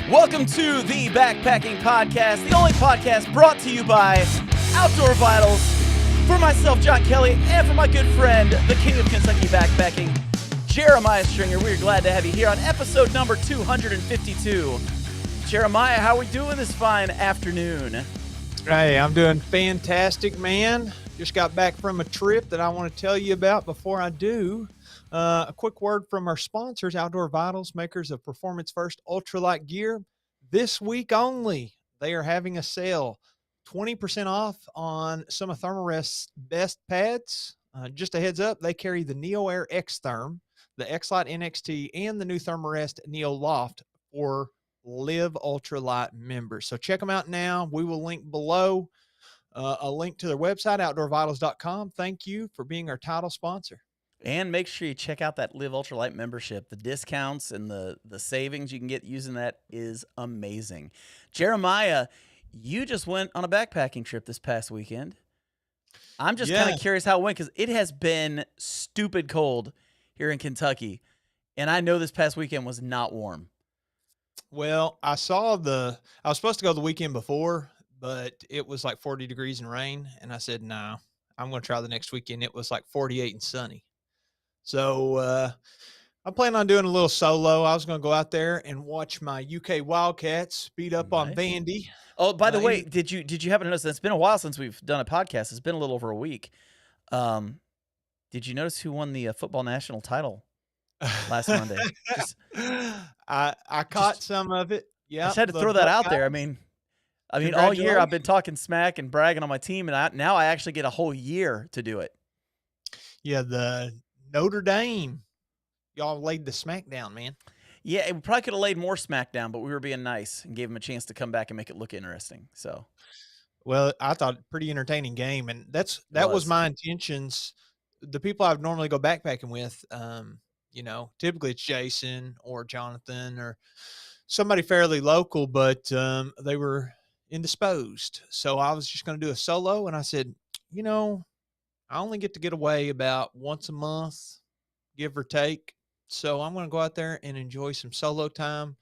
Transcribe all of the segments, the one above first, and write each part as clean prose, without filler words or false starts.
Welcome to the Backpacking Podcast, the only podcast brought to you by Outdoor Vitals. For myself, John Kelly, and for my good friend, the King of Kentucky Backpacking, Jeremiah Stringer. We're glad to have you here on episode number 252. Jeremiah, how are we doing this fine afternoon? Hey, I'm doing fantastic, man. Just got back from a trip that I want to tell you about. Before I do, a quick word from our sponsors, Outdoor Vitals, makers of Performance First ultralight gear. This week only, they are having a sale, 20% off on some of Thermarest's best pads. Just a heads up, they carry the Neo Air X Therm, the X-Lite NXT, and the new Thermarest Neo Loft for Live Ultralight members. So check them out now. We will link below a link to their website, outdoorvitals.com. Thank you for being our title sponsor. And make sure you check out that Live Ultralight membership. The discounts and the savings you can get using that is amazing. Jeremiah, you just went on a backpacking trip this past weekend. I'm just kind of curious how it went because it has been stupid cold here in Kentucky. And I know this past weekend was not warm. Well, I was supposed to go the weekend before, but it was like 40 degrees and rain. And I said, no, I'm going to try the next weekend. It was like 48 and sunny. So I'm planning on doing a little solo. I was going to go out there and watch my UK Wildcats beat up on Vandy. Oh, by the way, did you happen to notice that it's been a while since we've done a podcast? It's been a little over a week. Did you notice who won the football national title last Monday? I caught some of it. Yeah, I just had to throw that out there. I mean, all year I've been talking smack and bragging on my team, and now I actually get a whole year to do it. Yeah, the Notre Dame, y'all laid the smack down, man. Yeah, we probably could have laid more smack down, but we were being nice and gave them a chance to come back and make it look interesting. So, well, I thought pretty entertaining game, and that was my intentions. The people I would normally go backpacking with, typically it's Jason or Jonathan or somebody fairly local, but they were indisposed. So I was just going to do a solo, and I said, I only get away about once a month, give or take. So I'm going to go out there and enjoy some solo time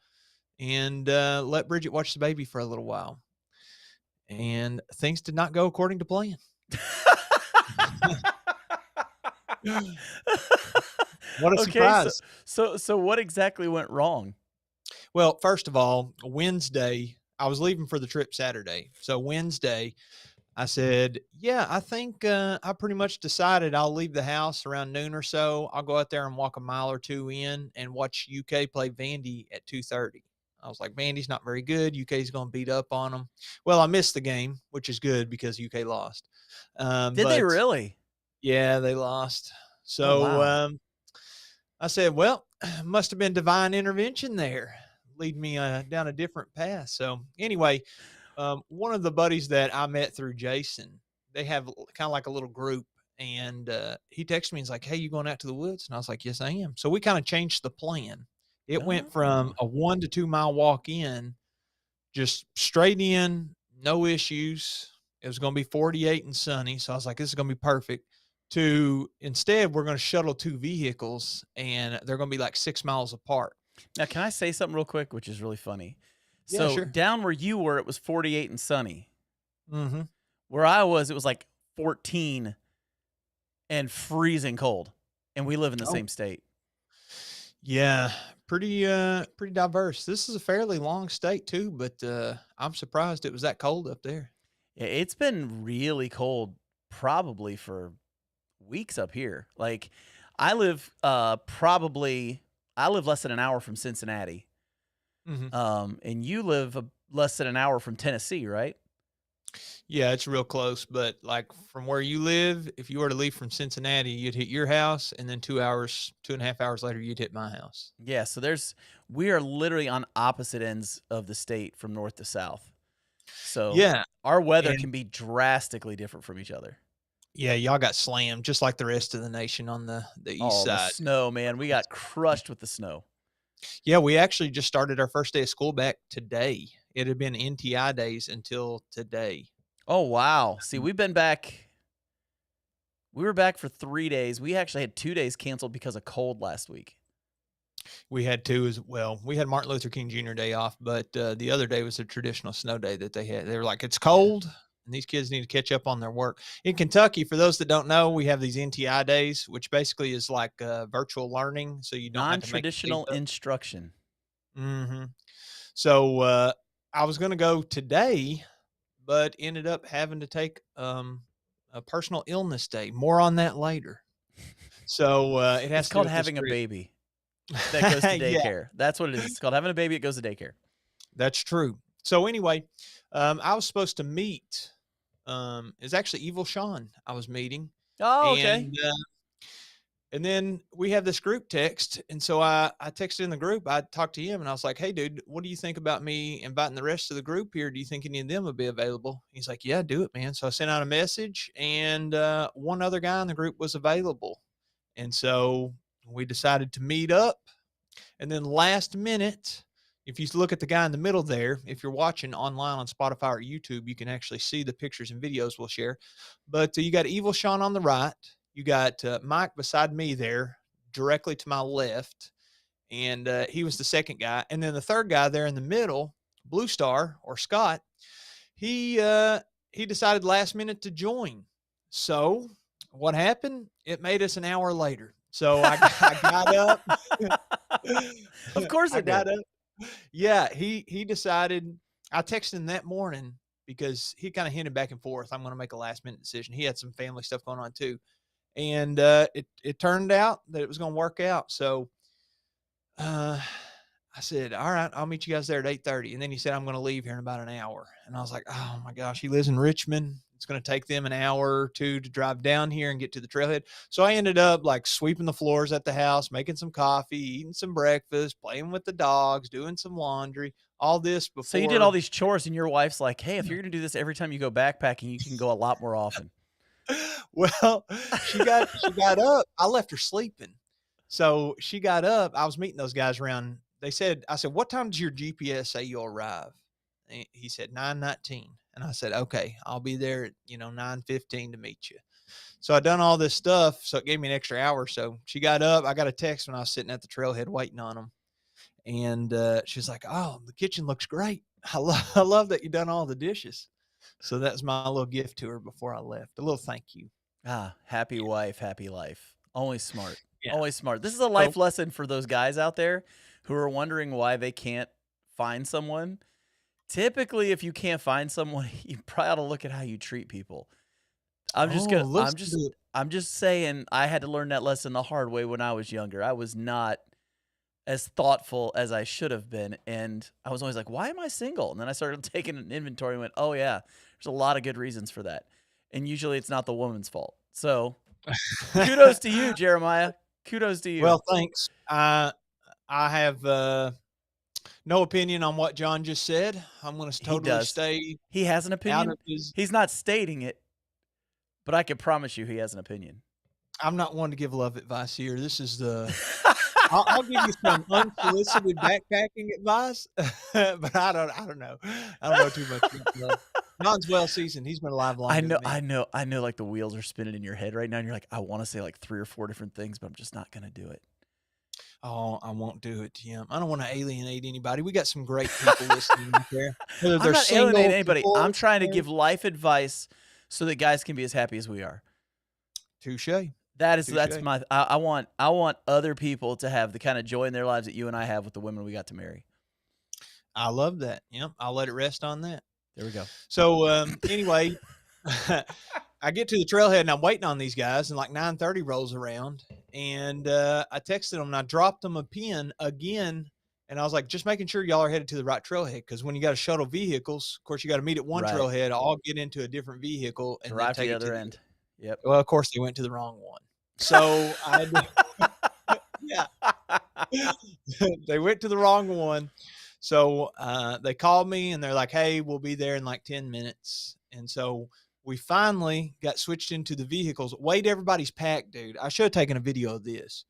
and let Bridget watch the baby for a little while. And things did not go according to plan. What a surprise. So what exactly went wrong? Well, first of all, Wednesday, I was leaving for the trip Saturday. So Wednesday, I said, I think I pretty much decided I'll leave the house around noon or so. I'll go out there and walk a mile or two in and watch UK play Vandy at 2:30. I was like, Vandy's not very good. UK's going to beat up on them. Well, I missed the game, which is good because UK lost. Did they really? Yeah, they lost. So I said, well, must have been divine intervention there. Lead me down a different path. So anyway, one of the buddies that I met through Jason, they have kind of like a little group, and he texted me and he's like, hey, you going out to the woods? And I was like, yes, I am. So we kind of changed the plan. It went from a 1 to 2 mile walk in, just straight in, no issues. It was going to be 48 and sunny. So I was like, this is going to be perfect. To instead, we're going to shuttle 2 vehicles, and they're going to be like 6 miles apart. Now, can I say something real quick, which is really funny? Yeah, so sure. Down where you were, it was 48 and sunny. Mm-hmm. Where I was, it was like 14 and freezing cold, and we live in the same state. Yeah, pretty diverse. This is a fairly long state too, but I'm surprised it was that cold up there. Yeah, it's been really cold, probably for weeks up here. Like, I live less than an hour from Cincinnati. Mm-hmm. And you live less than an hour from Tennessee, right? Yeah, it's real close. But like from where you live, if you were to leave from Cincinnati, you'd hit your house, and then 2.5 hours later, you'd hit my house. Yeah. So we are literally on opposite ends of the state from north to south. So yeah, our weather can be drastically different from each other. Yeah, y'all got slammed just like the rest of the nation on the east side. The snow, man. We got crushed with the snow. Yeah, we actually just started our first day of school back today. It had been NTI days until today. Oh, wow. See, we were back for 3 days. We actually had 2 days canceled because of cold last week. We had two as well. We had Martin Luther King Jr. Day off, but the other day was a traditional snow day that they had. They were like, it's Yeah. cold, and these kids need to catch up on their work. In Kentucky, for those that don't know, we have these NTI days, which basically is like virtual learning, so you don't have to make your days Non-traditional up. instruction. Hmm. So I was going to go today, but ended up having to take a personal illness day. More on that later. So it It's has to do called with this having a trip. baby that goes to Yeah, daycare. That's what it is. It's called having a baby. It goes to daycare. that's true. So anyway, I was supposed to meet. It's actually Evil Sean I was meeting, Oh, okay. and and then we have this group text, and so I texted in the group. I talked to him, and I was like, "Hey, dude, what do you think about me inviting the rest of the group here? Do you think any of them would be available?" He's like, "Yeah, do it, man." So I sent out a message, and one other guy in the group was available, and so we decided to meet up. And then last minute, if you look at the guy in the middle there, if you're watching online on Spotify or YouTube, you can actually see the pictures and videos we'll share. But you got Evil Sean on the right. You got Mike beside me there, directly to my left. And he was the second guy. And then the third guy there in the middle, Blue Star or Scott, he uh, he decided last minute to join. So what happened? It made us an hour later. So I got up. Of course I it did. got up. Yeah, he decided. I texted him that morning because he kind of hinted back and forth. I'm going to make a last minute decision. He had some family stuff going on too, and it turned out that it was going to work out. So uh, I said, "All right, I'll meet you guys there at 8:30." And then he said, "I'm going to leave here in about an hour." And I was like, "Oh my gosh, he lives in Richmond. It's going to take them an hour or two to drive down here and get to the trailhead." So I ended up like sweeping the floors at the house, making some coffee, eating some breakfast, playing with the dogs, doing some laundry, all this So you did all before. these chores, and your wife's like, "Hey, if you're gonna do this every time you go backpacking, you can go a lot more often." Well, she got up. I left her sleeping. So she got up. I was meeting those guys around. I said, "What time does your GPS say you'll arrive?" And he said 9:19. And I said, "Okay, I'll be there at 9:15 to meet you." So I done all this stuff. So it gave me an extra hour. So she got up. I got a text when I was sitting at the trailhead waiting on them. And she's like, "Oh, the kitchen looks great. I love that you done all the dishes." So that's my little gift to her before I left. A little thank you. Ah, happy wife, happy life. Always smart. Yeah. Always smart. This is a So life lesson for those guys out there who are wondering why they can't find someone. Typically, if you can't find someone, you probably ought to look at how you treat people. I'm just oh, gonna listen to it. I'm just saying I had to learn that lesson the hard way when I was younger. I was not as thoughtful as I should have been, and I was always like, "Why am I single?" And then I started taking an inventory and went, "Oh yeah, there's a lot of good reasons for that." And usually it's not the woman's fault. So, kudos to you, Jeremiah. Kudos to you. Well, thanks. I have no opinion on what John just said. I'm going to He totally does. stay He has an out opinion. of his. He's not stating it, but I can promise you he has an opinion. I'm not one to give love advice here. This is the. I'll give you some unsolicited backpacking advice, but I don't know. I don't know too much. John's well seasoned. He's been alive I longer know, than me. I know, I know. Like the wheels are spinning in your head right now, and you're like, I want to say like 3 or 4 different things, but I'm just not gonna do it. Oh, I won't do it, Jim. I don't want to alienate anybody. We got some great people listening out there, whether I'm they're not alienating single, anybody. I'm divorced, trying to married. give life advice so that guys can be as happy as we are. Touche. That's Touche. my. I want other people to have the kind of joy in their lives that you and I have with the women we got to marry. I love that. Yep, I'll let it rest on that. There we go. So anyway, I get to the trailhead and I'm waiting on these guys, and like 9:30 rolls around, and I texted them and I dropped them a pin again, and I was like, just making sure y'all are headed to the right trailhead, because when you got to shuttle vehicles, of course you got to meet at one Right. trailhead, all get into a different vehicle, and then Drive to take the it to other the. end. Yep. Well, of course they went to the wrong one. So I had to, yeah. They went to the wrong one. So they called me and they're like, "Hey, we'll be there in like 10 minutes." And so we finally got switched into the vehicles. Weighed everybody's pack, dude. I should have taken a video of this.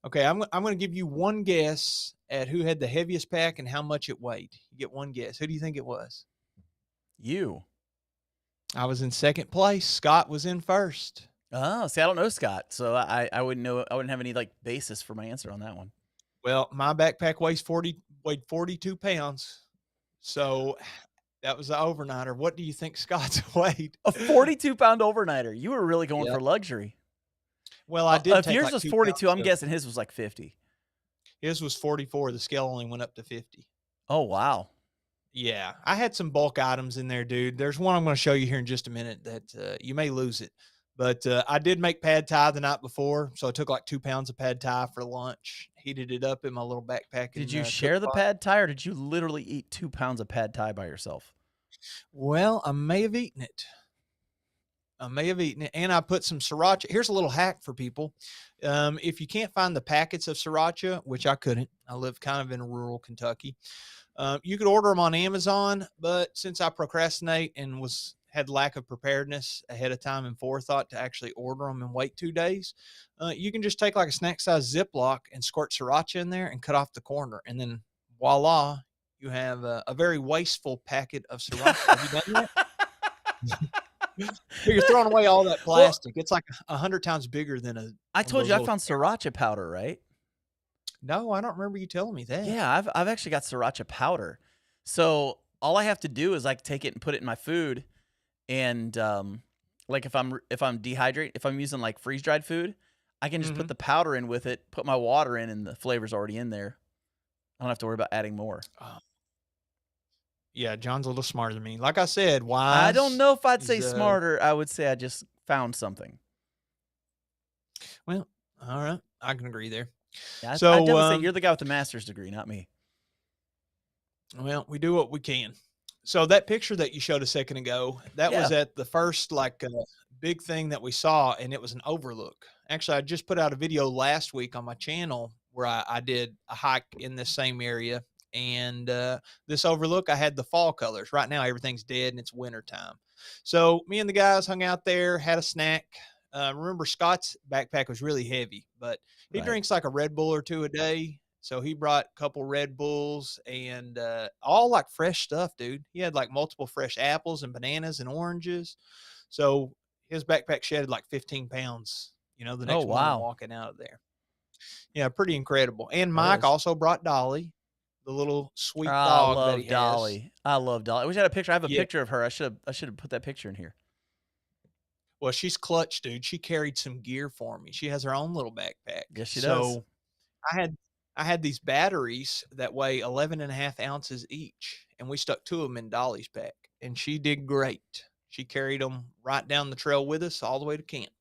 Okay, I'm going to give you one guess at who had the heaviest pack and how much it weighed. You get one guess. Who do you think it was? You. I was in second place. Scott was in first. Oh, see, I don't know Scott, so I wouldn't know. I wouldn't have any like basis for my answer on that one. Well, my backpack weighed 42 pounds. So that was the overnighter. What do you think Scott's weighed? A 42-pound overnighter. You were really going Yeah. for luxury. Well, I did If take yours like was 2 pounds 42, I'm of guessing his was like 50. his was 44. The scale only went up to 50. Oh, wow. Yeah, I had some bulk items in there, dude. There's one I'm going to show you here in just a minute that you may lose it. But I did make pad thai the night before, so I took like 2 pounds of pad thai for lunch. Heated it up in my little backpack Did and you cook share the pot. pad thai, or did you literally eat 2 pounds of pad thai by yourself? Well, I may have eaten it. I may have eaten it, and I put some sriracha. Here's a little hack for people: if you can't find the packets of sriracha, which I couldn't, I live kind of in rural Kentucky. You could order them on Amazon, but since I procrastinate and had lack of preparedness ahead of time and forethought to actually order them and wait 2 days, you can just take like a snack size Ziploc and squirt sriracha in there and cut off the corner, and then voila, you have a very wasteful packet of sriracha. Have you done that? But you're throwing away all that Well, plastic. It's like 100 times bigger than I one of told those you I little. found sriracha powder, right? No, I don't remember you telling me that. Yeah, I've actually got sriracha powder. So all I have to do is like take it and put it in my food, and like if I'm dehydrate, if I'm using like freeze dried food, I can just put Hmm. the powder in with it, put my water in, and the flavor's already in there. I don't have to worry about adding more. Yeah, John's a little smarter than me. Like I said, I don't wise know if I'd say is smarter. I would say I just found something. well, all right. I can agree there. Yeah, I'd So, definitely say you're the guy with the master's degree, not me. well, we do what we can. So that picture that you showed a second ago, that was Yeah, at the first like big thing that we saw, and it was an overlook. Actually, I just put out a video last week on my channel where I did a hike in this same area, and this overlook, I had the fall colors. Right now, everything's dead and it's winter time. So me and the guys hung out there, had a snack. Remember, Scott's backpack was really heavy, but he right. drinks like a Red Bull or two a day. So he brought a couple Red Bulls and all like fresh stuff, dude. He had like multiple fresh apples and bananas and oranges. So his backpack shedded like 15 pounds, the Oh, next morning wow. walking out of there. Yeah, pretty incredible. And That Mike is. also brought Dolly, the little sweet I dog that he love has. Dolly. I love Dolly. I wish I had a picture. I have a Yeah. picture of her. I should have put that picture in here. Well, she's clutch, dude. She carried some gear for me. She has her own little backpack. Yes, she does. So I had I had these batteries that weigh 11 and a half ounces each, and we stuck two of them in Dolly's pack, and she did great. She carried them right down the trail with us all the way to camp.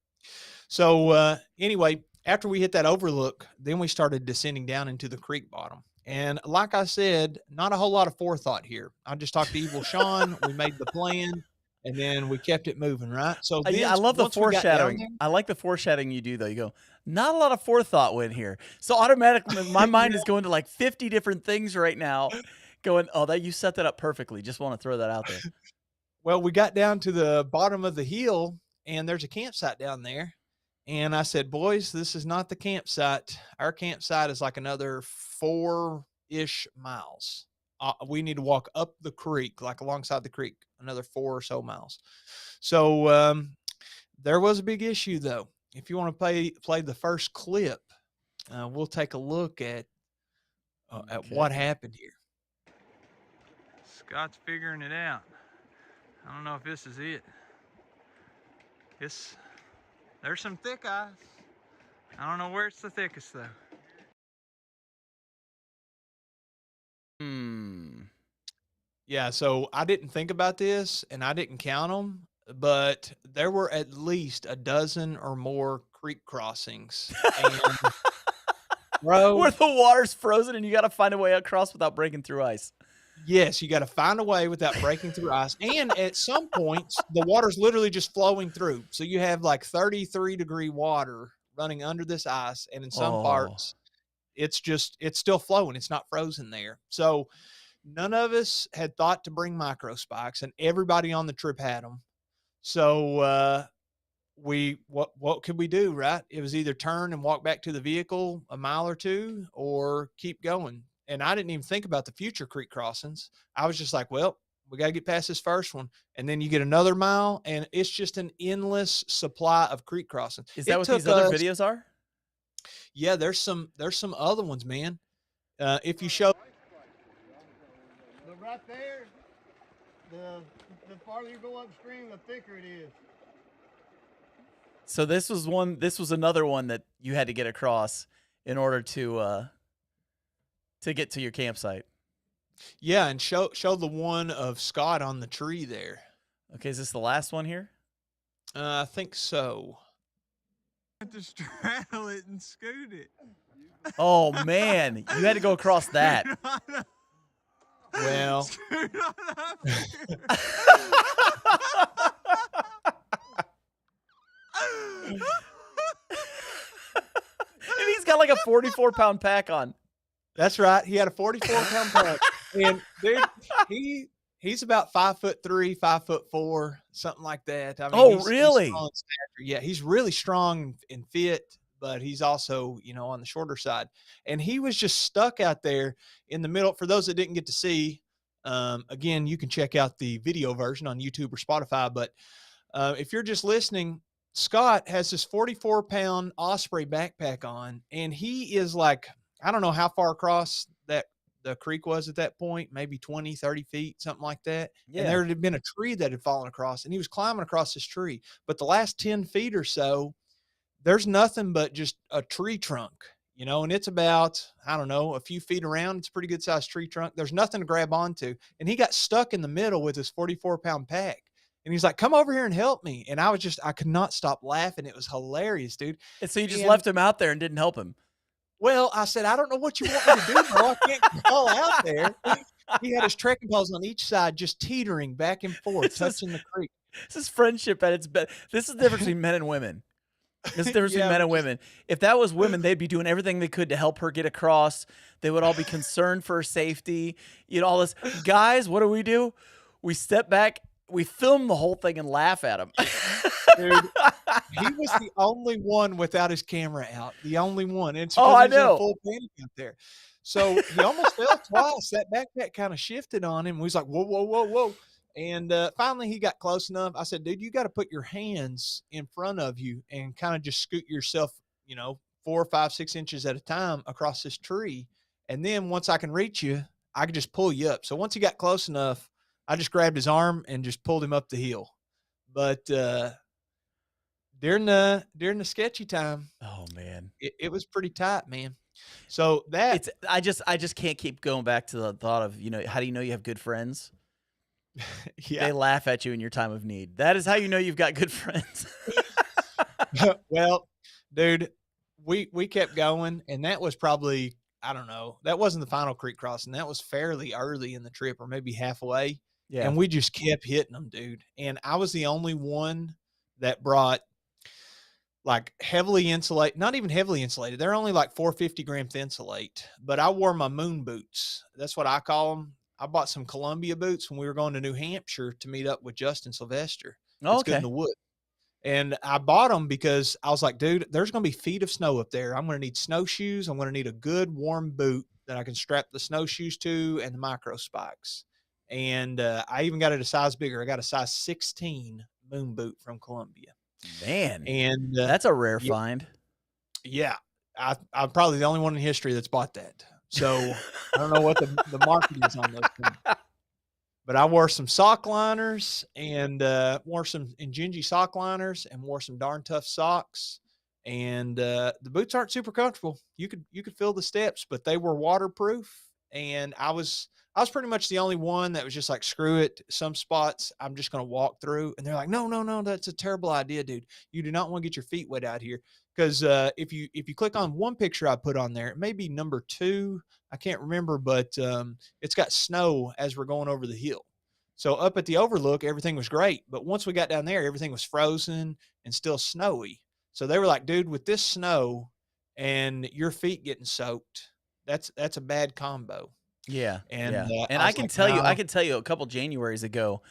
So anyway, after we hit that overlook, then we started descending down into the creek bottom. And like I said, not a whole lot of forethought here. I just talked to Evil Sean. We made the plan, and then we kept it moving. Right. So Yeah, then I love the once we got down foreshadowing. there, I like the foreshadowing you do, though. You go, not a lot of forethought went here. So automatically, my mind is going to like 50 different things right now, going, oh, that you set that up perfectly. Just want to throw that out there. well, we got down to the bottom of the hill, and there's a campsite down there. And I said, boys, this is not the campsite. Our campsite is like another 4-ish miles. We need to walk up the creek, like alongside the creek, another 4 or so miles. So there was a big issue, though. If you want to play the first clip, we'll take a look at what Okay. happened here. Scott's figuring it out. I don't know if this is it. There's some thick ice. I don't know where it's the thickest though. Hmm. Yeah, so I didn't think about this and I didn't count them, but there were at least a dozen or more creek crossings. And Where bro, the water's frozen and you got to find a way across without breaking through ice. yes, you got to find a way without breaking through ice. And at some points, the water's literally just flowing through. So you have like 33-degree water running under this ice. And in some Oh, parts, it's still flowing. It's not frozen there. So none of us had thought to bring micro spikes, and everybody on the trip had them. So what could we do, right? It was either turn and walk back to the vehicle a mile or two, or keep going. And I didn't even think about the future creek crossings. I was just like, well, we got to get past this first one, and then you get another mile, and it's just an endless supply of creek crossings. is that It what these took other us, videos are? yeah. There's some other ones, man. If you show But right there, the farther you go upstream, the thicker it is. So this was one. This was another one that you had to get across in order to get to your campsite. yeah, and show the one of Scott on the tree there. Okay, is this the last one here? I think so. Have to straddle it and scoot it. Oh man, you had to go across that. Well, Scoot on up here. And he's got like a 44-pound pack on. that's right. He had a 44-pound pack, and dude, he's about 5'3", 5'4", something like that. I mean, Oh, he's really? strong in stature. Yeah, he's really strong and fit, but he's also, on the shorter side. And he was just stuck out there in the middle. For those that didn't get to see, again, you can check out the video version on YouTube or Spotify. But if you're just listening, Scott has this 44-pound Osprey backpack on, and he is like, I don't know how far across that the creek was at that point, maybe 20, 30 feet, something like that. Yeah. And there had been a tree that had fallen across, and he was climbing across this tree. But the last 10 feet or so, there's nothing but just a tree trunk, and it's about, I don't know, a few feet around. It's a pretty good sized tree trunk. There's nothing to grab onto. And he got stuck in the middle with his 44-pound pack. And he's like, come over here and help me. And I could not stop laughing. It was hilarious, dude. And so you just left him out there and didn't help him. Well, I said, I don't know what you want me to do, bro. I can't crawl out there. He had his trekking poles on each side, just teetering back and forth, touching the creek. This is friendship at its best. This is the difference between men and women. This is the difference between Yeah, men and women. If that was women, they'd be doing everything they could to help her get across. They would all be concerned for her safety. All this. Guys, what do? We step back, we film the whole thing and laugh at him. Dude, he was the only one without his camera out. The only one. And it's Oh, because I he was in know. a full panic out there. So he almost fell twice. That backpack kind of shifted on him. We was like, whoa, whoa, whoa, whoa. And finally he got close enough. I said, dude, you got to put your hands in front of you and kind of just scoot yourself, 4, 5, 6 inches at a time across this tree. And then once I can reach you, I can just pull you up. So once he got close enough, I just grabbed his arm and just pulled him up the hill. But during the sketchy time, Oh man, it was pretty tight, man. So that I just can't keep going back to the thought of how do you know you have good friends? yeah. They laugh at you in your time of need. That is how you know you've got good friends. Well, dude, we kept going, and that was probably, I don't know, that wasn't the final creek crossing. That was fairly early in the trip, or maybe halfway. Yeah. And we just kept hitting them, dude. And I was the only one that brought like heavily insulated, not even heavily insulated. They're only like 450 gram Thinsulate, but I wore my moon boots. That's what I call them. I bought some Columbia boots when we were going to New Hampshire to meet up with Justin Sylvester. Oh, It's good in okay. the wood. And I bought them because I was like, dude, there's going to be feet of snow up there. I'm going to need snowshoes. I'm going to need a good warm boot that I can strap the snowshoes to and the micro spikes. And I even got it a size bigger. I got a size 16 moon boot from Columbia. Man, And that's a rare yeah. find. yeah, I'm probably the only one in history that's bought that. So I don't know what the market is on those things. But I wore some sock liners and wore some Injinji sock liners and wore some darn tough socks. And the boots aren't super comfortable. You could feel the steps, but they were waterproof. And I was pretty much the only one that was just like, screw it. Some spots I'm just going to walk through. And they're like, no, that's a terrible idea, dude. You do not want to get your feet wet out here. Because if you click on one picture I put on there, it may be number 2. I can't remember, but it's got snow as we're going over the hill. So up at the overlook, everything was great. But once we got down there, everything was frozen and still snowy. So they were like, dude, with this snow and your feet getting soaked, that's a bad combo. Yeah, And and I can tell you a couple Januaries ago,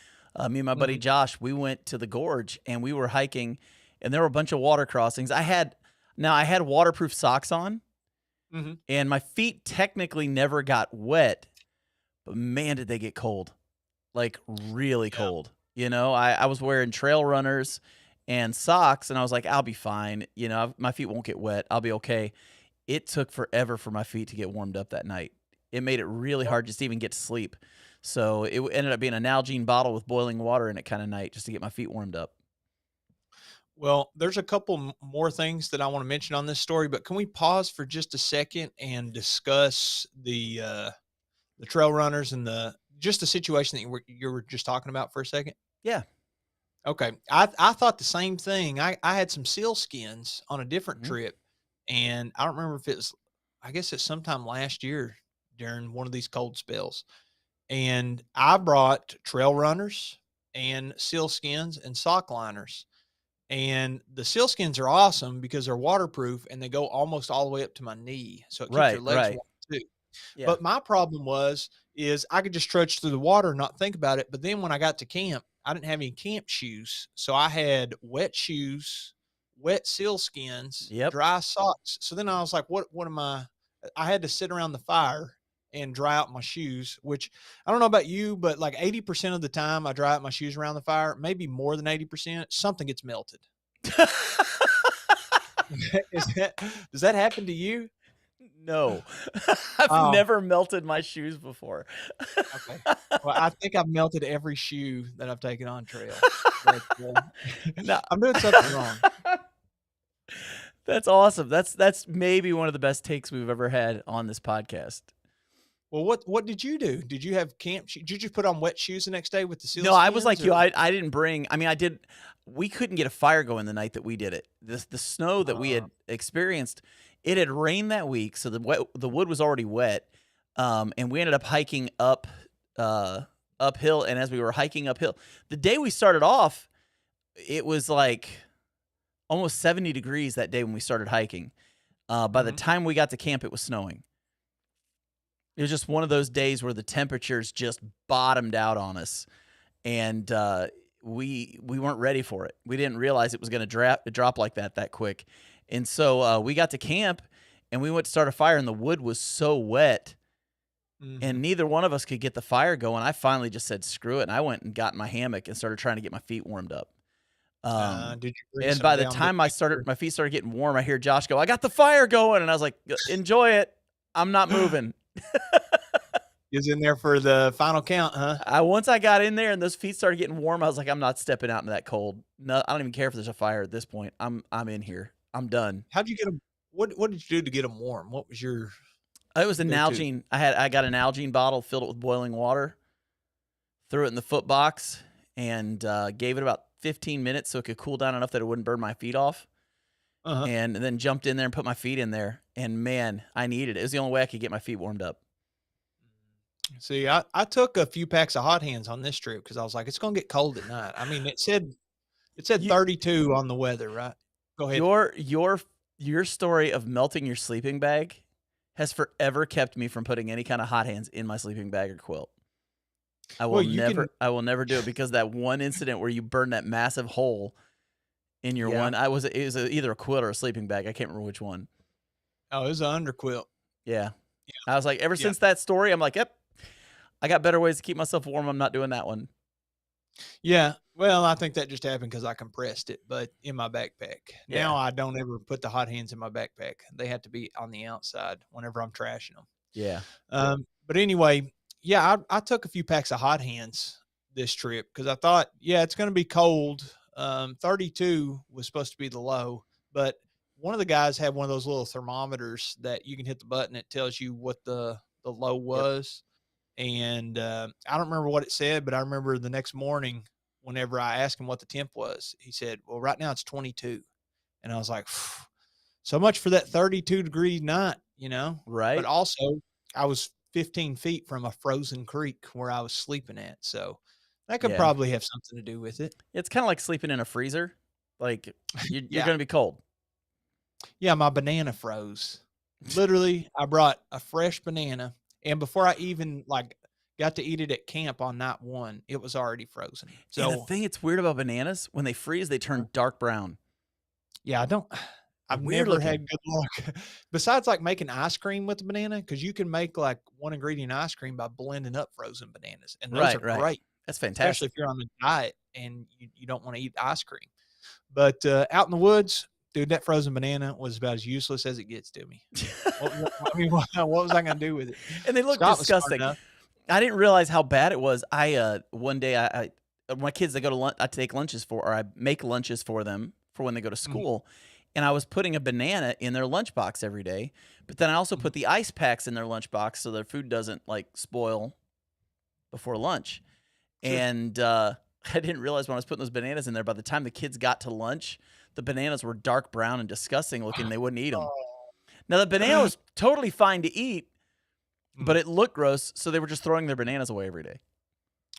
me and my buddy Josh, we went to the gorge and we were hiking, and there were a bunch of water crossings. I had waterproof socks on, and my feet technically never got wet, but man, did they get cold, like really cold. I was wearing trail runners and socks, and I was like, I'll be fine. My feet won't get wet. I'll be okay. It took forever for my feet to get warmed up that night. it made it really hard just to even get to sleep. So it ended up being a Nalgene bottle with boiling water in it kind of night just to get my feet warmed up. Well, there's a couple more things that I want to mention on this story, but can we pause for just a second and discuss the trail runners and just the situation that you were just talking about for a second? Yeah. Okay. I thought the same thing. I had some seal skins on a different Mhm. trip, and I don't remember if I guess it's sometime last year during one of these cold spells. And I brought trail runners and seal skins and sock liners. And the sealskins are awesome because they're waterproof and they go almost all the way up to my knee. So it keeps your Right, legs right. warm too. Yeah. But my problem is I could just trudge through the water and not think about it. But then when I got to camp, I didn't have any camp shoes. So I had wet shoes, wet sealskins, Yep. dry socks. So then I was like, what am I had to sit around the fire and dry out my shoes, which I don't know about you, but like 80% of the time I dry out my shoes around the fire, maybe more than 80%, something gets melted. Does that happen to you? No. I've Oh, never melted my shoes before. okay. Well, I think I've melted every shoe that I've taken on trail, but No. I'm doing something wrong. That's awesome. That's maybe one of the best takes we've ever had on this podcast. Well, what did you do? Did you have camp shoes? Did you just put on wet shoes the next day with the No, I was like sealskins, you. or I didn't bring. I mean, I did. We couldn't get a fire going the night that we did it. The snow that we had experienced, it had rained that week, so the wood was already wet. And we ended up hiking uphill. And as we were hiking uphill, the day we started off, it was like almost 70 degrees that day when we started hiking. By the Mhm. time we got to camp, it was snowing. It was just one of those days where the temperatures just bottomed out on us, and we weren't ready for it. We didn't realize it was going to drop like that quick, and so we got to camp, and we went to start a fire, and the wood was so wet, and Mhm. neither one of us could get the fire going. I finally just said screw it, and I went and got in my hammock and started trying to get my feet warmed up. Did you bring And some by the down there? time my feet started getting warm, I hear Josh go, "I got the fire going," and I was like, "Enjoy it. I'm not moving." Is in there for the final count, huh? Once I got in there and those feet started getting warm, I was like, I'm not stepping out in that cold. No, I don't even care if there's a fire at this point. I'm in here. I'm done. How'd you get them? What did you do to get them warm? What was your It was an go-to? Nalgene. I got an Nalgene bottle, filled it with boiling water, threw it in the foot box, and gave it about 15 minutes so it could cool down enough that it wouldn't burn my feet off. Uh-huh. And then jumped in there and put my feet in there. And man, I needed it. It was the only way I could get my feet warmed up. See, I took a few packs of hot hands on this trip because I was like, it's gonna get cold at night. I mean, it said You, 32 on the weather, right? Go ahead. your story of melting your sleeping bag has forever kept me from putting any kind of hot hands in my sleeping bag or quilt. Well, you can. I will never do it because that one incident where you burned that massive hole in your Yeah. one, it was either a quilt or a sleeping bag. I can't remember which one. Oh, it was an underquilt. Yeah. I was like, ever Yeah. since that story, I'm like, yep, I got better ways to keep myself warm. I'm not doing that one. Yeah. Well, I think that just happened because I compressed it, but in my backpack. Yeah. Now I don't ever put the hot hands in my backpack. They have to be on the outside whenever I'm trashing them. Yeah. But anyway, yeah, I took a few packs of hot hands this trip because I thought, yeah, it's going to be cold. 32 was supposed to be the low, but one of the guys had one of those little thermometers that you can hit the button. It tells you what the low was. And I don't remember what it said, but I remember the next morning, whenever I asked him what the temp was, he said, well, right now it's 22. And I was like, phew, so much for that 32-degree night, But Right. also, I was 15 feet from a frozen creek where I was sleeping at. So that could Yeah. probably have something to do with it. It's kind of like sleeping in a freezer. Like you're Yeah. going to be cold. Yeah, my banana froze. Literally, I brought a fresh banana, and before I even got to eat it at camp on night one, it was already frozen. And So the thing that's weird about bananas, when they freeze, they turn dark brown. yeah, I've weird never had looking. good luck. Besides making ice cream with the banana, because you can make one ingredient ice cream by blending up frozen bananas. And those Right, are right. great, That's especially fantastic. if you're on a diet and you don't want to eat ice cream. But out in the woods, dude, that frozen banana was about as useless as it gets to me. I mean, what was I going to do with it? And they look Scott was smart disgusting. enough. I didn't realize how bad it was. One day I my kids, they go to lunch, I take lunches for, or I make lunches for them for when they go to Mhm, school. And I was putting a banana in their lunchbox every day, but then I also mhm, put the ice packs in their lunchbox so their food doesn't like spoil before lunch. sure. And I didn't realize when I was putting those bananas in there, by the time the kids got to lunch, the bananas were dark brown and disgusting looking. They wouldn't eat them. Oh. Now the banana was totally fine to eat, but Mm. it looked gross, so they were just throwing their bananas away every day.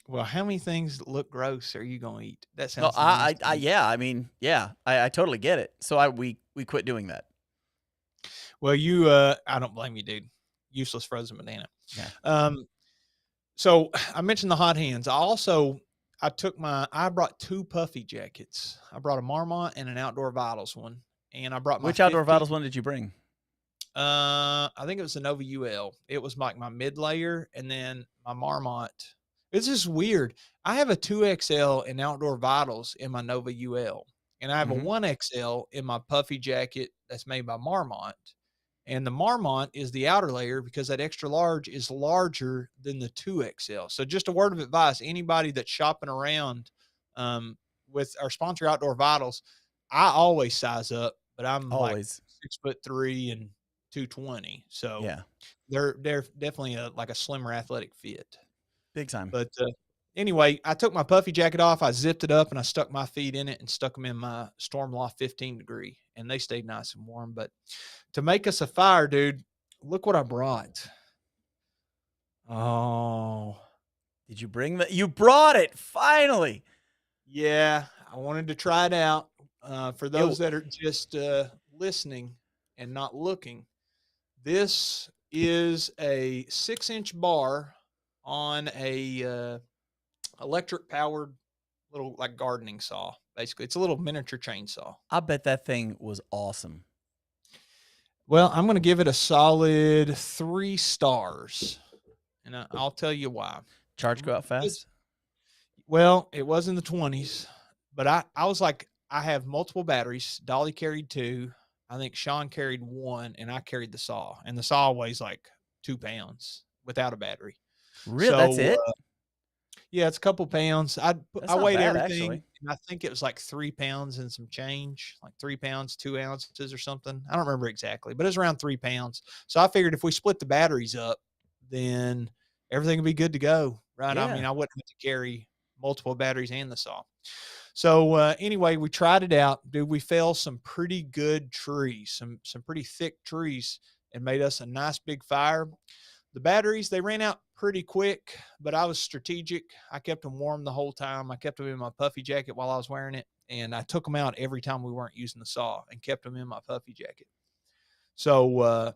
Well, how many things that look gross are you going to eat? That No, sounds nasty. yeah, I mean, yeah, I totally get it. So we quit doing that. Well, I don't blame you, dude. Useless frozen banana. Yeah. So I mentioned the hot hands. I brought 2 puffy jackets. I brought a Marmot and an Outdoor Vitals one, and I brought my Which Outdoor 50 Vitals one did you bring? I think it was the Nova UL. It was like my mid layer, and then my Marmot. It's just weird. I have a 2XL in Outdoor Vitals in my Nova UL, and I have a Mhm. 1XL in my puffy jacket that's made by Marmot. And the Marmont is the outer layer because that extra large is larger than the 2XL. So just a word of advice, anybody that's shopping around um, with our sponsor Outdoor Vitals, I always size up, but I'm like Always. 6'3" and 220. So Yeah. they're definitely like a slimmer athletic fit. Big time. But anyway, I took my puffy jacket off, I zipped it up, and I stuck my feet in it and stuck them in my Storm Loft 15 degree, and they stayed nice and warm. But to make us a fire, dude, look what I brought. Oh, Did you bring you brought it finally. yeah. I wanted to try it out. For It those that are just listening and not looking, this is a 6-inch bar on a electric powered little like gardening saw. Basically, it's a little miniature chainsaw. I bet that thing was awesome. Well, I'm going to give it a solid 3 stars, and I'll tell you why. Charge go out fast? Well, it was in the 20s, but I was like, I have multiple batteries. Dolly carried 2. I think Sean carried 1, and I carried the saw. And the saw weighs like 2 pounds without a battery. Really? That's So, it? yeah, it's a couple pounds. I That's I not weighed bad, everything, actually. and I think it was like 3 pounds and some change, like 3 pounds, 2 ounces or something. I don't remember exactly, but it's around 3 pounds. So I figured if we split the batteries up, then everything would be good to go, right? I mean, Yeah. I wouldn't have to carry multiple batteries and the saw. So anyway, we tried it out, dude. We fell some pretty good trees, some pretty thick trees, and made us a nice big fire. The batteries, they ran out pretty quick, but I was strategic. I kept them warm the whole time. I kept them in my puffy jacket while I was wearing it, and I took them out every time we weren't using the saw and kept them in my puffy jacket. So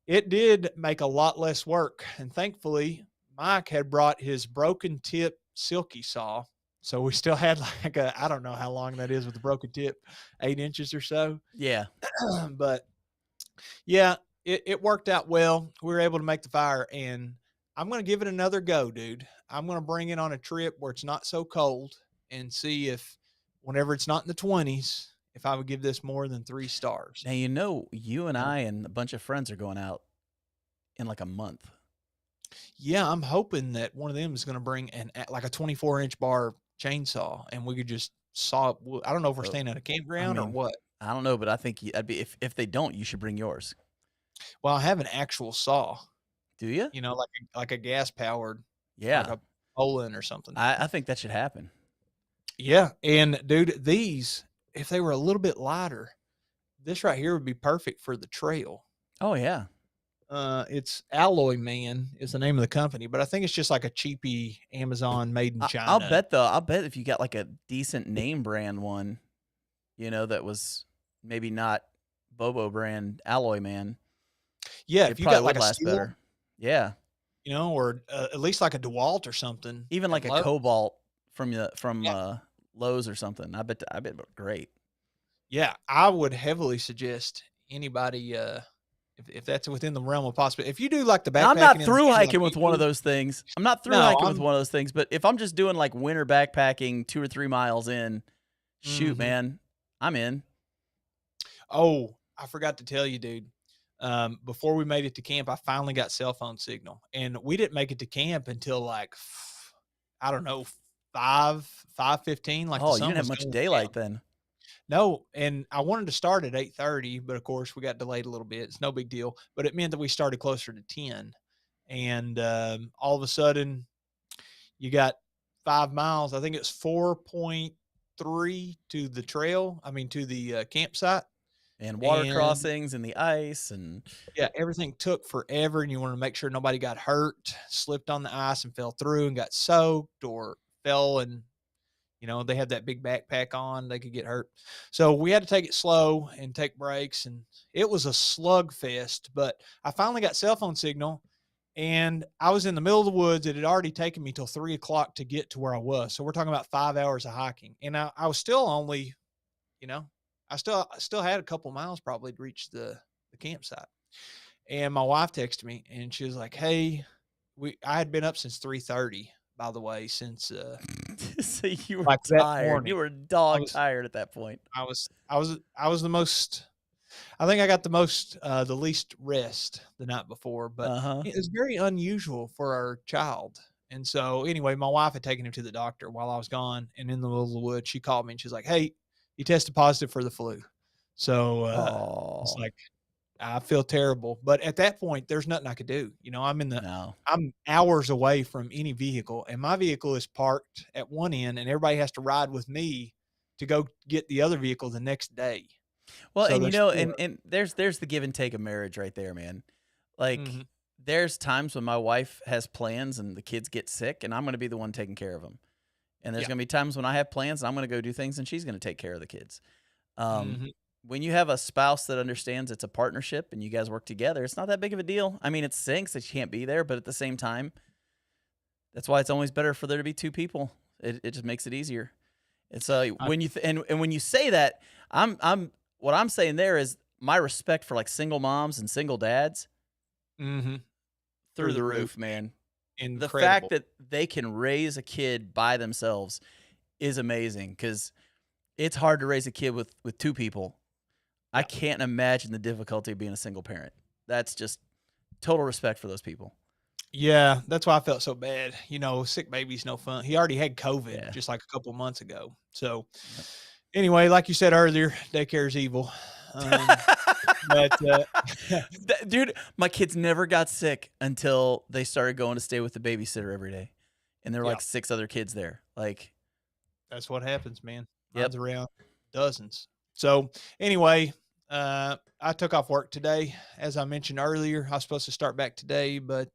it did make a lot less work, and thankfully, Mike had brought his broken tip silky saw. So we still had like I don't know how long that is with the broken tip, 8 inches or so. Yeah. But yeah, it worked out well. We were able to make the fire, and I'm going to give it another go, dude. I'm going to bring it on a trip where it's not so cold and see if, whenever it's not in the 20s, if I would give this more than 3 stars. Now, you and I and a bunch of friends are going out in like a month. Yeah, I'm hoping that one of them is going to bring like a 24-inch bar chainsaw, and we could just saw. I don't know if we're So, staying at a campground or mean, what. I don't know, but I think I'd be if they don't, you should bring yours. Well, I have an actual saw, Do you? you know, like a gas powered, like Yeah. a Olin or something. I think that should happen. Yeah, and dude, these, if they were a little bit lighter, this right here would be perfect for the trail. Oh yeah. It's Alloy Man is the name of the company, but I think it's just like a cheapy Amazon made in China. I'll bet if you got like a decent name brand one, that was maybe not Bobo brand Alloy Man, Yeah, it if you probably got like would a last Steel, better. Yeah. or at least like a DeWalt or something. Even like at a Lowe's. Cobalt from Yeah. Lowe's or something. I bet it would great. Yeah, I would heavily suggest anybody if that's within the realm of possibility. If you do like the backpacking, Now, I'm not in the through van like hiking we with one of do- those things. I'm not through No, hiking with I'm one of those things, but if I'm just doing like winter backpacking 2 or 3 miles in, shoot, Mhm. man, I'm in. Oh, I forgot to tell you, dude. Before we made it to camp, I finally got cell phone signal, and we didn't make it to camp until like I don't know 5:15. Like the Oh, you sun didn't have was much going daylight down. then. No, and I wanted to start at 8:30, but of course we got delayed a little bit. It's no big deal, but it meant that we started closer to 10, and all of a sudden you got 5 miles. I think it's 4.3 to the trail. I mean to the campsite, And water and crossings and the ice and yeah, everything took forever, and you wanted to make sure nobody got hurt, slipped on the ice and fell through and got soaked or fell and, they had that big backpack on, they could get hurt. So we had to take it slow and take breaks, and it was a slugfest, but I finally got cell phone signal, and I was in the middle of the woods. It had already taken me till 3 o'clock to get to where I was. So we're talking about 5 hours of hiking, and I was still only, you know, I still had a couple miles probably to reach the campsite. And my wife texted me and she was like, "Hey, I had been up since 3:30, by the way, since so you were like that tired. morning. You were I dog was tired at that point. I was the most I think I got the least rest the night before, but Uh-huh. it was very unusual for our child. And so anyway, my wife had taken him to the doctor while I was gone, and in the middle of the woods, she called me and she's like, "Hey, you tested positive for the flu." So it's Oh, like I feel terrible, but at that point, there's nothing I could do. no. I'm hours away from any vehicle, and my vehicle is parked at one end, and everybody has to ride with me to go get the other vehicle the next day. Well, So and there's 4. and there's the give and take of marriage right there, man. Like Mhm. there's times when my wife has plans and the kids get sick and I'm going to be the one taking care of them. And there's Yeah. going to be times when I have plans and I'm going to go do things and she's going to take care of the kids. Um, Mhm. when you have a spouse that understands it's a partnership and you guys work together, it's not that big of a deal. I mean, it stinks that you can't be there, but at the same time, that's why it's always better for there to be two people. It just makes it easier. And so I when and when you say that, what I'm saying there is my respect for like single moms and single dads Mhm. through Through the the roof. roof, man. The fact Incredible. that they can raise a kid by themselves is amazing because it's hard to raise a kid with two people. I Yeah. can't imagine the difficulty of being a single parent. That's just total respect for those people. Yeah, that's why I felt so bad. Sick baby's no fun. He already had COVID Yeah. just like a couple months ago. So Yep. anyway, like you said earlier, daycare is evil. But Dude, my kids never got sick until they started going to stay with the babysitter every day. And there were yeah, like 6 other kids there. Like, that's what happens, man. yep. Mine's around dozens. So anyway, I took off work today. As I mentioned earlier, I was supposed to start back today, but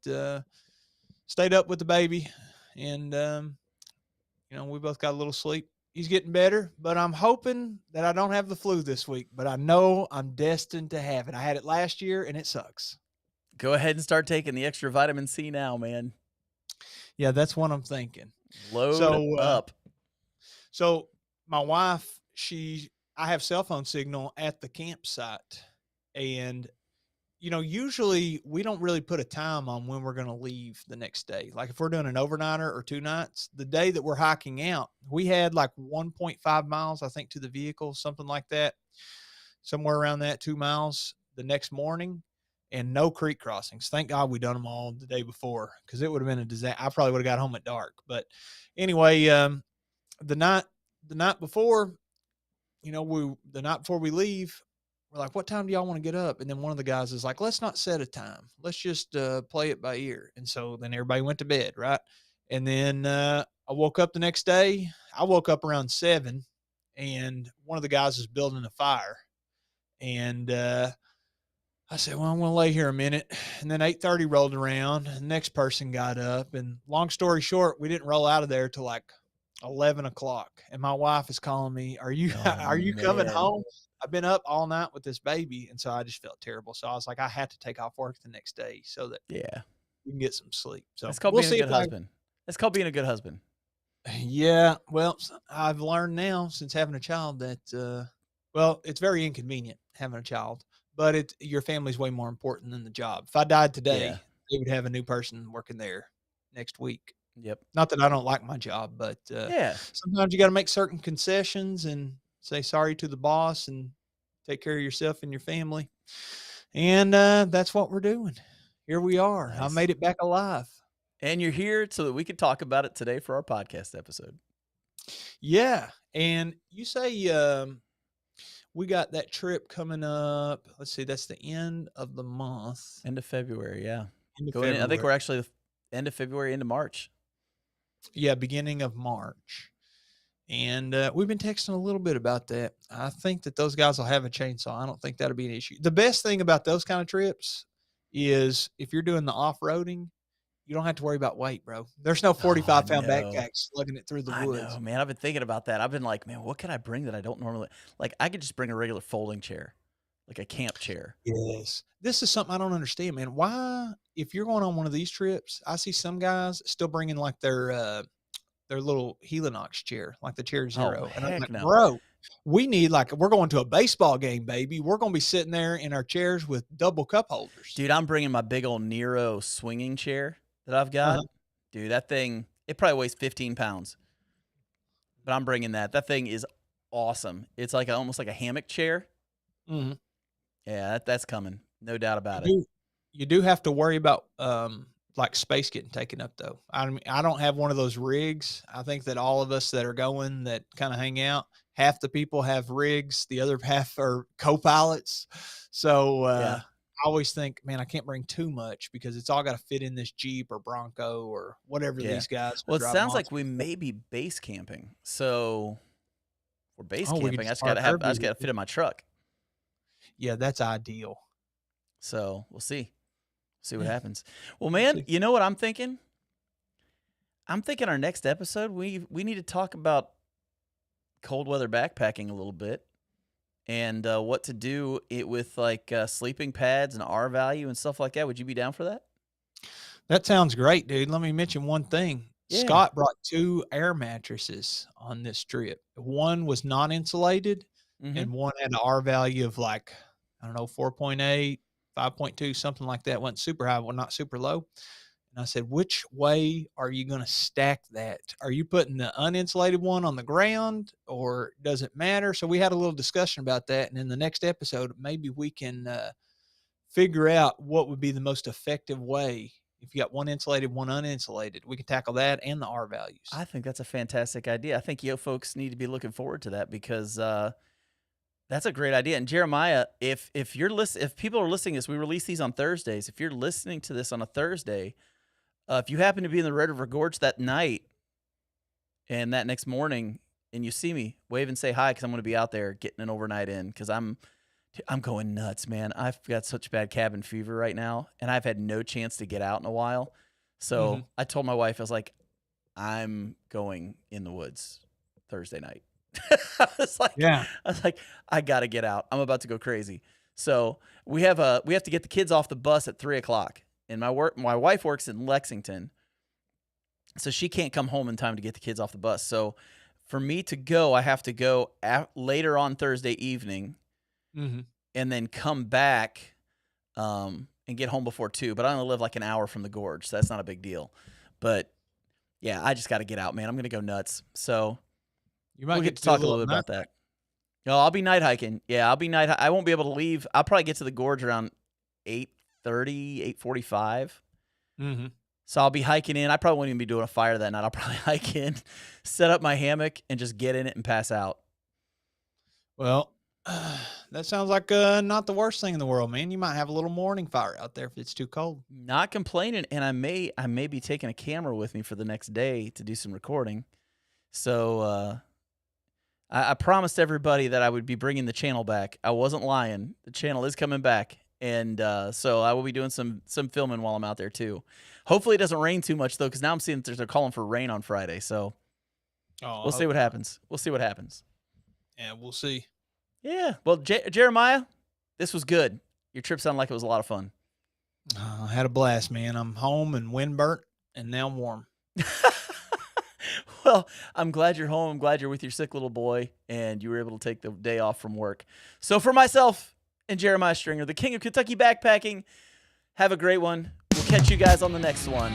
stayed up with the baby, and we both got a little sleep. He's getting better, but I'm hoping that I don't have the flu this week. But I know I'm destined to have it. I had it last year, and it sucks. Go ahead and start taking the extra vitamin C now, man. Yeah, that's what I'm thinking. Load So, up. so my wife, I have cell phone signal at the campsite, and usually we don't really put a time on when we're going to leave the next day. Like if we're doing an overnighter or 2 nights, the day that we're hiking out, we had like 1.5 miles, I think, to the vehicle, something like that, somewhere around that 2 miles the next morning, and no creek crossings. Thank God we done them all the day before because it would have been a disaster. I probably would have got home at dark. But anyway, the night the night before, the night before we leave, we're like, "What time do y'all want to get up?" And then one of the guys is like, "Let's not set a time. Let's just play it by ear." And so then everybody went to bed, right? And then I woke up the next day. I woke up around 7, and one of the guys is building a fire. And I said, "Well, I'm going to lay here a minute." And then 8:30 rolled around. And the next person got up. And long story short, we didn't roll out of there till like 11 o'clock. And my wife is calling me, "Are you Oh, are you coming man. home? I've been up all night with this baby." And so I just felt terrible. So I was like, I had to take off work the next day so that Yeah. we can get some sleep. So That's called we'll being a see if good husband. That's called being a good husband. yeah. Well, I've learned now since having a child that, well, it's very inconvenient having a child, but your family's way more important than the job. If I died Yeah. today, they would have a new person working there next week. Yep. Not that I don't like my job, but Yeah. sometimes you got to make certain concessions and say sorry to the boss and take care of yourself and your family. And that's what we're doing. Here we are. I Nice. made it back alive. And you're here so that we could talk about it today for our podcast episode. Yeah. And you say we got that trip coming up. Let's see, that's the end of the month. End of February, yeah. End of Going in, I think February. we're actually end of February into March. Yeah, beginning of March. And we've been texting a little bit about that. I think that those guys will have a chainsaw. I don't think that'll be an issue. The best thing about those kind of trips is if you're doing the off-roading, you don't have to worry about weight, bro. There's no 45-pound know. backpack slugging it through the I woods. know, man. I've been thinking about that. I've been like, man, what can I bring that I don't normally like? I could just bring a regular folding chair, like a camp chair. Yes. This is something I don't understand, man. Why, if you're going on one of these trips, I see some guys still bringing like their little Helinox chair, like the Chair Zero. And I'm heck like, no. bro, we need we're going to a baseball game, baby. We're going to be sitting there in our chairs with double cup holders. Dude, I'm bringing my big old Nero swinging chair that I've got. Dude, that thing, it probably weighs 15 pounds. But I'm bringing that. That thing is awesome. It's like almost like a hammock chair. Mm-hmm. Yeah, that's coming. No doubt about it. You do have to worry about like space getting taken up, though. I mean, I don't have one of those rigs. I think that all of us that are going that kind of hang out, half the people have rigs, the other half are co-pilots. So Yeah. I always think, man, I can't bring too much because it's all got to fit in this Jeep or Bronco or whatever Yeah. these guys. Well, it drive sounds like monsters we with. may be base camping. So for base Oh, we camping, can I just start gotta early. fit in my truck. Yeah, that's ideal. So we'll see. See what Yeah. happens. Well, man, see. you know what I'm thinking? I'm thinking our next episode, we need to talk about cold weather backpacking a little bit and what to do it with like sleeping pads and R value and stuff like that. Would you be down for that? That sounds great, dude. Let me mention one thing. Yeah. Scott brought 2 air mattresses on this trip. One was non-insulated Mhm. and one had an R value of like, I don't know, 4.8, 5.2, something like that. Wasn't super high, well, not super low. And I said, which way are you going to stack that? Are you putting the uninsulated one on the ground or does it matter? So we had a little discussion about that. And in the next episode, maybe we can figure out what would be the most effective way. If you got one insulated, one uninsulated, we can tackle that and the R values. I think that's a fantastic idea. I think you folks need to be looking forward to that because that's a great idea. And Jeremiah, if people are listening to this, we release these on Thursdays. If you're listening to this on a Thursday, if you happen to be in the Red River Gorge that night and that next morning and you see me, wave and say hi because I'm going to be out there getting an overnight in because I'm going nuts, man. I've got such bad cabin fever right now, and I've had no chance to get out in a while. So I told my wife, I was like, I'm going in the woods Thursday night. I was like, I got to get out. I'm about to go crazy. So we have to get the kids off the bus at 3:00. And my wife works in Lexington, so she can't come home in time to get the kids off the bus. So for me to go, I have to go later on Thursday evening, and then come back and get home before 2. But I only live like an hour from the gorge, so that's not a big deal. But yeah, I just got to get out, man. I'm gonna go nuts. So You might we'll get to talk a little bit about that. No, I'll be night hiking. Yeah, I'll be I won't be able to leave. I'll probably get to the gorge around 8:30, 8:45. So I'll be hiking in. I probably won't even be doing a fire that night. I'll probably hike in, set up my hammock, and just get in it and pass out. Well, that sounds like not the worst thing in the world, man. You might have a little morning fire out there if it's too cold. Not complaining, and I may be taking a camera with me for the next day to do some recording. So I promised everybody that I would be bringing the channel back. I wasn't lying. The channel is coming back. And so I will be doing some filming while I'm out there too. Hopefully it doesn't rain too much though, because now I'm seeing that they're calling for rain on Friday. So we'll see what happens. We'll see what happens. Yeah, we'll see. Yeah. Well, Jeremiah, this was good. Your trip sounded like it was a lot of fun. I had a blast, man. I'm home and windburnt, and now I'm warm. Well, I'm glad you're home. I'm glad you're with your sick little boy, and you were able to take the day off from work. So for myself and Jeremiah Stringer, the king of Kentucky backpacking, have a great one. We'll catch you guys on the next one.